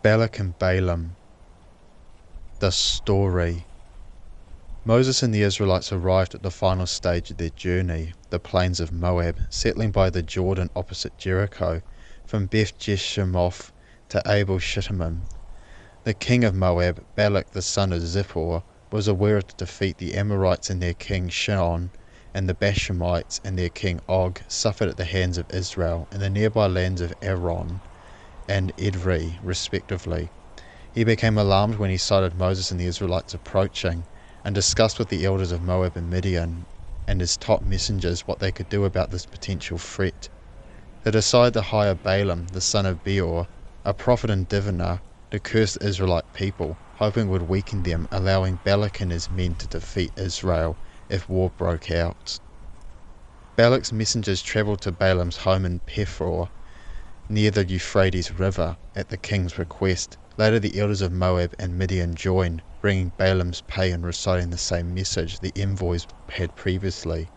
Balak and Balaam. The story. Moses and the Israelites arrived at the final stage of their journey, the plains of Moab, settling by the Jordan opposite Jericho, from Beth-Jeshimoth to Abel-Shittimim. The king of Moab, Balak the son of Zippor, was aware of the defeat the Amorites and their king Sihon, and the Bashamites and their king Og suffered at the hands of Israel in the nearby lands of Aron and Edrei, respectively. He became alarmed when he sighted Moses and the Israelites approaching, and discussed with the elders of Moab and Midian and his top messengers what they could do about this potential threat. They decided to hire Balaam, the son of Beor, a prophet and diviner, to curse the Israelite people, hoping it would weaken them, allowing Balak and his men to defeat Israel if war broke out. Balak's messengers travelled to Balaam's home in Pethor, near the Euphrates River, at the king's request. Later the elders of Moab and Midian joined, bringing Balaam's pay and reciting the same message the envoys had previously.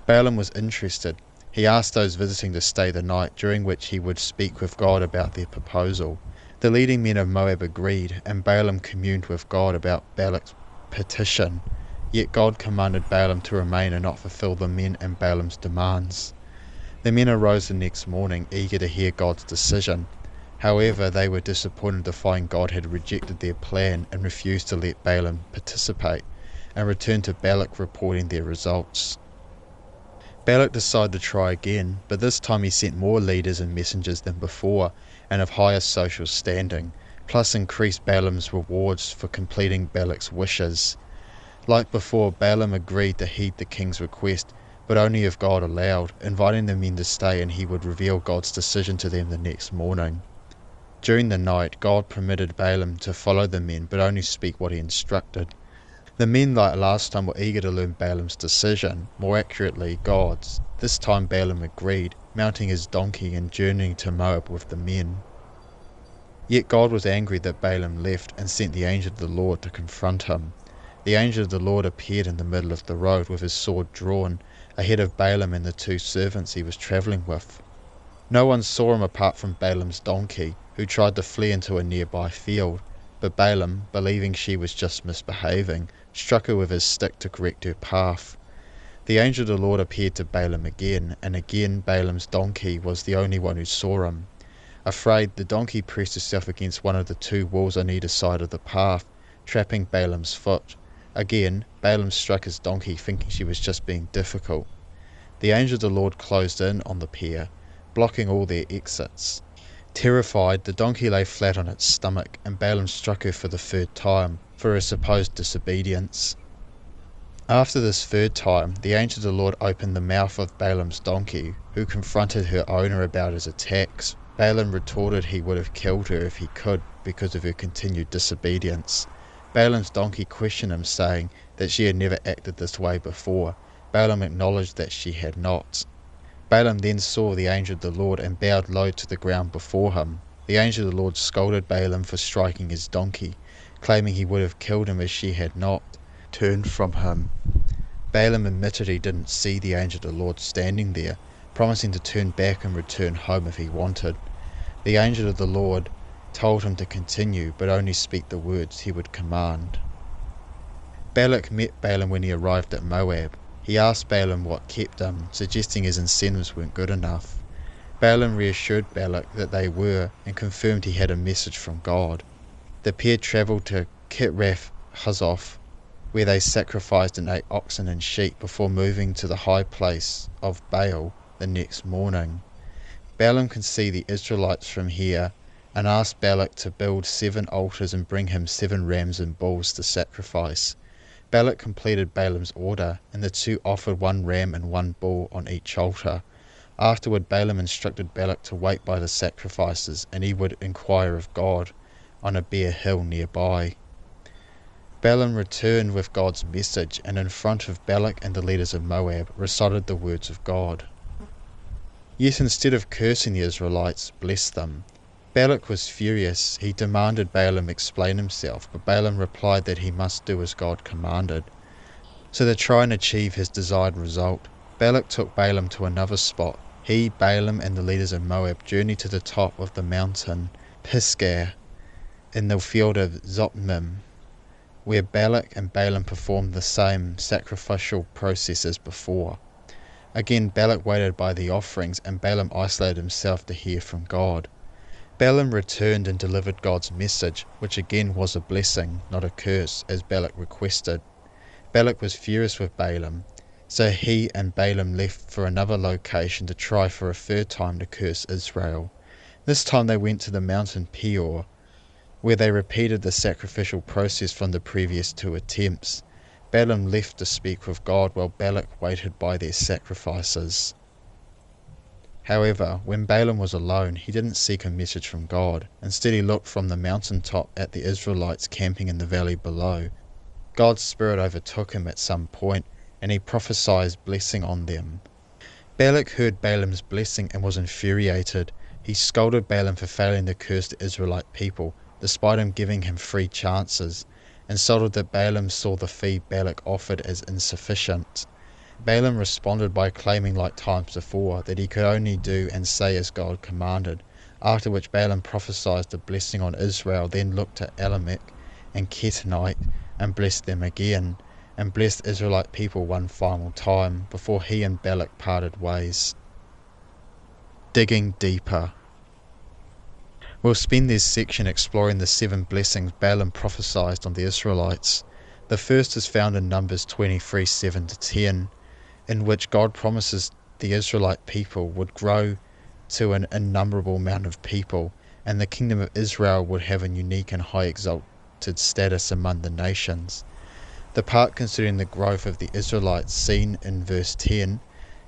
Balaam was interested. He asked those visiting to stay the night, during which he would speak with God about their proposal. The leading men of Moab agreed, and Balaam communed with God about Balak's petition. Yet God commanded Balaam to remain and not fulfill the men and Balaam's demands. The men arose the next morning, eager to hear God's decision. However, they were disappointed to find God had rejected their plan and refused to let Balaam participate, and returned to Balak reporting their results. Balak decided to try again, but this time he sent more leaders and messengers than before, and of higher social standing, plus increased Balaam's rewards for completing Balak's wishes. Like before, Balaam agreed to heed the king's request, but only if God allowed, inviting the men to stay, and he would reveal God's decision to them the next morning. During the night, God permitted Balaam to follow the men, but only speak what he instructed. The men, like last time, were eager to learn Balaam's decision, more accurately, God's. This time Balaam agreed, mounting his donkey and journeying to Moab with the men. Yet God was angry that Balaam left, and sent the angel of the Lord to confront him. The angel of the Lord appeared in the middle of the road with his sword drawn, ahead of Balaam and the two servants he was travelling with. No one saw him apart from Balaam's donkey, who tried to flee into a nearby field, but Balaam, believing she was just misbehaving, struck her with his stick to correct her path. The angel of the Lord appeared to Balaam again, and again Balaam's donkey was the only one who saw him. Afraid, the donkey pressed herself against one of the two walls on either side of the path, trapping Balaam's foot. Again, Balaam struck his donkey, thinking she was just being difficult. The angel of the Lord closed in on the pair, blocking all their exits. Terrified, the donkey lay flat on its stomach, and Balaam struck her for the third time, for her supposed disobedience. After this third time, the angel of the Lord opened the mouth of Balaam's donkey, who confronted her owner about his attacks. Balaam retorted he would have killed her if he could, because of her continued disobedience. Balaam's donkey questioned him, saying that she had never acted this way before. Balaam acknowledged that she had not. Balaam then saw the angel of the Lord and bowed low to the ground before him. The angel of the Lord scolded Balaam for striking his donkey, claiming he would have killed him if she had not turned from him. Balaam admitted he didn't see the angel of the Lord standing there, promising to turn back and return home if he wanted. The angel of the Lord told him to continue, but only speak the words he would command. Balak met Balaam when he arrived at Moab. He asked Balaam what kept him, suggesting his incentives weren't good enough. Balaam reassured Balak that they were, and confirmed he had a message from God. The pair travelled to Kiriath-huzoth, where they sacrificed and ate oxen and sheep before moving to the high place of Baal the next morning. Balaam can see the Israelites from here, and asked Balak to build 7 altars and bring him 7 rams and bulls to sacrifice. Balak completed Balaam's order, and the two offered 1 ram and 1 bull on each altar. Afterward, Balaam instructed Balak to wait by the sacrifices, and he would inquire of God on a bare hill nearby. Balaam returned with God's message, and in front of Balak and the leaders of Moab recited the words of God. Yet instead of cursing the Israelites, blessed them. Balak was furious. He demanded Balaam explain himself, but Balaam replied that he must do as God commanded. So to try and achieve his desired result, Balak took Balaam to another spot. He, Balaam, and the leaders of Moab journeyed to the top of the mountain Pisgah. in the field of Zotmim, where Balak and Balaam performed the same sacrificial process as before. Again, Balak waited by the offerings, and Balaam isolated himself to hear from God. Balaam returned and delivered God's message, which again was a blessing, not a curse, as Balak requested. Balak was furious with Balaam, so he and Balaam left for another location to try for a third time to curse Israel. This time they went to the mountain Peor, where they repeated the sacrificial process from the previous two attempts. Balaam left to speak with God while Balak waited by their sacrifices. However, when Balaam was alone, he didn't seek a message from God. Instead, he looked from the mountaintop at the Israelites camping in the valley below. God's spirit overtook him at some point, and he prophesied blessing on them. Balak heard Balaam's blessing and was infuriated. He scolded Balaam for failing to curse the Israelite people, despite him giving him 3 chances, and insulted that Balaam saw the fee Balak offered as insufficient. Balaam responded by claiming, like times before, that he could only do and say as God commanded, after which Balaam prophesied a blessing on Israel, then looked at Elimelech and Ketanite and blessed them again, and blessed the Israelite people one final time, before he and Balak parted ways. Digging deeper. We'll spend this section exploring the 7 blessings Balaam prophesied on the Israelites. The first is found in Numbers 23, 7-10, in which God promises the Israelite people would grow to an innumerable amount of people, and the kingdom of Israel would have a unique and high exalted status among the nations. The part concerning the growth of the Israelites seen in verse 10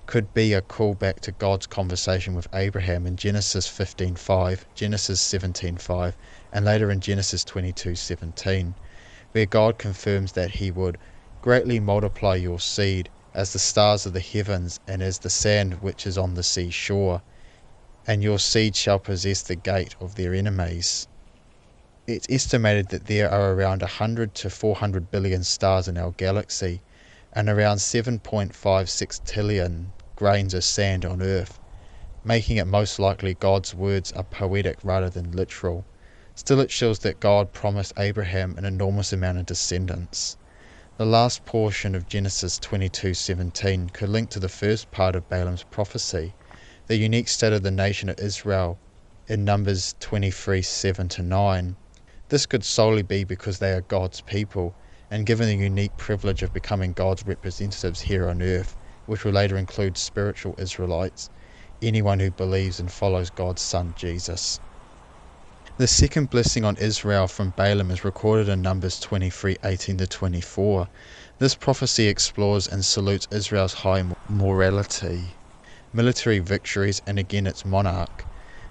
could be a callback to God's conversation with Abraham in Genesis 15:5, Genesis 17:5, and later in Genesis 22:17, where God confirms that he would greatly multiply your seed as the stars of the heavens and as the sand which is on the sea shore, and your seed shall possess the gate of their enemies. It's estimated that there are around 100 to 400 billion stars in our galaxy, and around 7.56 trillion grains of sand on Earth, making it most likely God's words are poetic rather than literal. Still, it shows that God promised Abraham an enormous amount of descendants. The last portion of Genesis 22:17 could link to the first part of Balaam's prophecy, the unique state of the nation of Israel in Numbers 23:7-9. This could solely be because they are God's people, and given the unique privilege of becoming God's representatives here on earth, which will later include spiritual Israelites, anyone who believes and follows God's Son Jesus. The second blessing on Israel from Balaam is recorded in Numbers 23:18-24. This prophecy explores and salutes Israel's high morality, military victories, and again its monarch.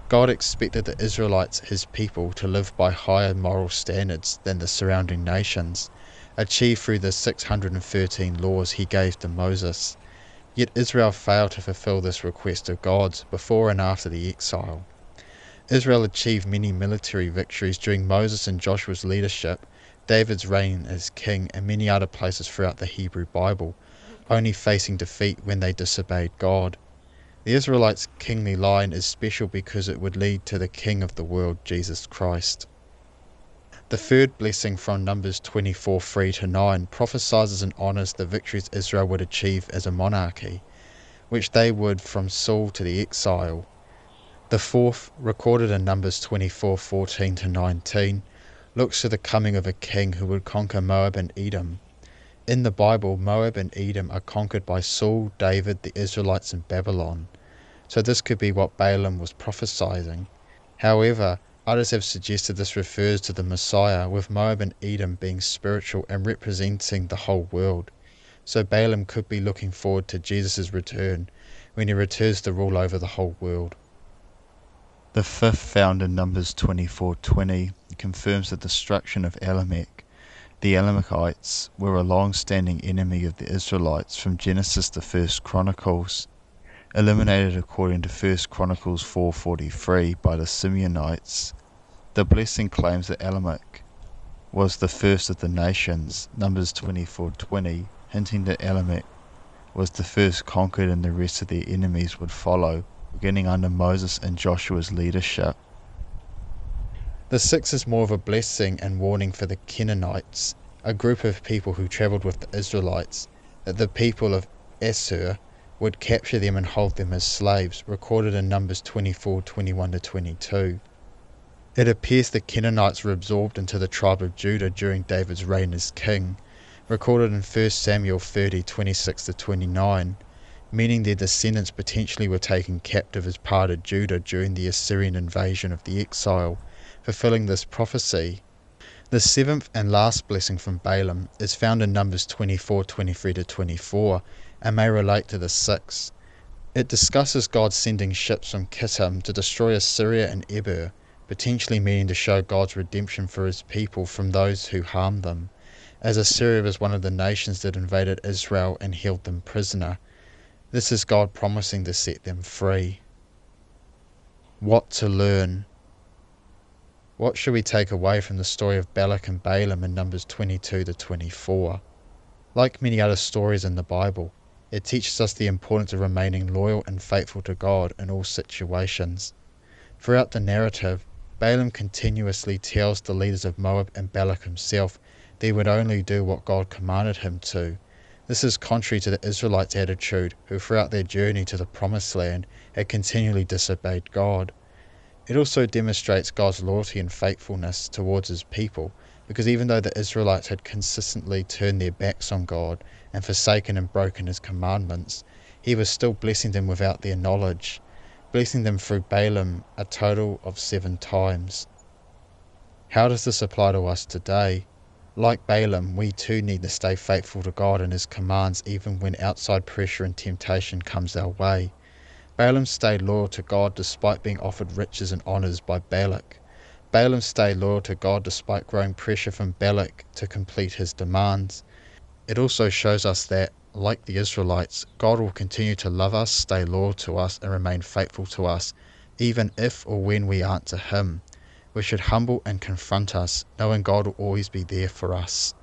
God expected the Israelites, his people, to live by higher moral standards than the surrounding nations, achieved through the 613 laws he gave to Moses. Yet Israel failed to fulfill this request of God's before and after the exile. Israel achieved many military victories during Moses and Joshua's leadership, David's reign as king, and many other places throughout the Hebrew Bible, only facing defeat when they disobeyed God. The Israelites' kingly line is special because it would lead to the King of the world, Jesus Christ. The third blessing from Numbers 24:3-9 prophesies and honours the victories Israel would achieve as a monarchy, which they would from Saul to the exile. The fourth, recorded in Numbers 24:14-19, looks to the coming of a king who would conquer Moab and Edom. In the Bible, Moab and Edom are conquered by Saul, David, the Israelites, and Babylon, so this could be what Balaam was prophesying. However, others have suggested this refers to the Messiah, with Moab and Edom being spiritual and representing the whole world. So Balaam could be looking forward to Jesus' return, when he returns to rule over the whole world. The fifth, found in Numbers 24:20, confirms the destruction of Elimelech. The Elimechites were a long-standing enemy of the Israelites from Genesis to 1 Chronicles, eliminated according to 1 Chronicles 4:43 by the Simeonites. The blessing claims that Elimelech was the first of the nations, Numbers 24:20, hinting that Elimelech was the first conquered and the rest of their enemies would follow, beginning under Moses and Joshua's leadership. The 6 is more of a blessing and warning for the Canaanites, a group of people who travelled with the Israelites, that the people of Assur would capture them and hold them as slaves, recorded in Numbers 24:21-22. It appears the Canaanites were absorbed into the tribe of Judah during David's reign as king, recorded in 1 Samuel 30:26-29, meaning their descendants potentially were taken captive as part of Judah during the Assyrian invasion of the exile, fulfilling this prophecy. The 7th and last blessing from Balaam is found in Numbers 24:23-24 and may relate to the 6th. It discusses God sending ships from Kittim to destroy Assyria and Eber, potentially meaning to show God's redemption for his people from those who harmed them, as Assyria was one of the nations that invaded Israel and held them prisoner. This is God promising to set them free. What to learn? What should we take away from the story of Balak and Balaam in Numbers 22-24? Like many other stories in the Bible, it teaches us the importance of remaining loyal and faithful to God in all situations. Throughout the narrative, Balaam continuously tells the leaders of Moab and Balak himself that he would only do what God commanded him to. This is contrary to the Israelites' attitude, who throughout their journey to the Promised Land had continually disobeyed God. It also demonstrates God's loyalty and faithfulness towards his people, because even though the Israelites had consistently turned their backs on God and forsaken and broken his commandments, he was still blessing them without their knowledge, blessing them through Balaam a total of 7 times. How does this apply to us today? Like Balaam, we too need to stay faithful to God and his commands even when outside pressure and temptation comes our way. Balaam stayed loyal to God despite being offered riches and honours by Balak. Balaam stayed loyal to God despite growing pressure from Balak to complete his demands. It also shows us that, like the Israelites, God will continue to love us, stay loyal to us, and remain faithful to us, even if or when we aren't to him. We should humble and confront us, knowing God will always be there for us.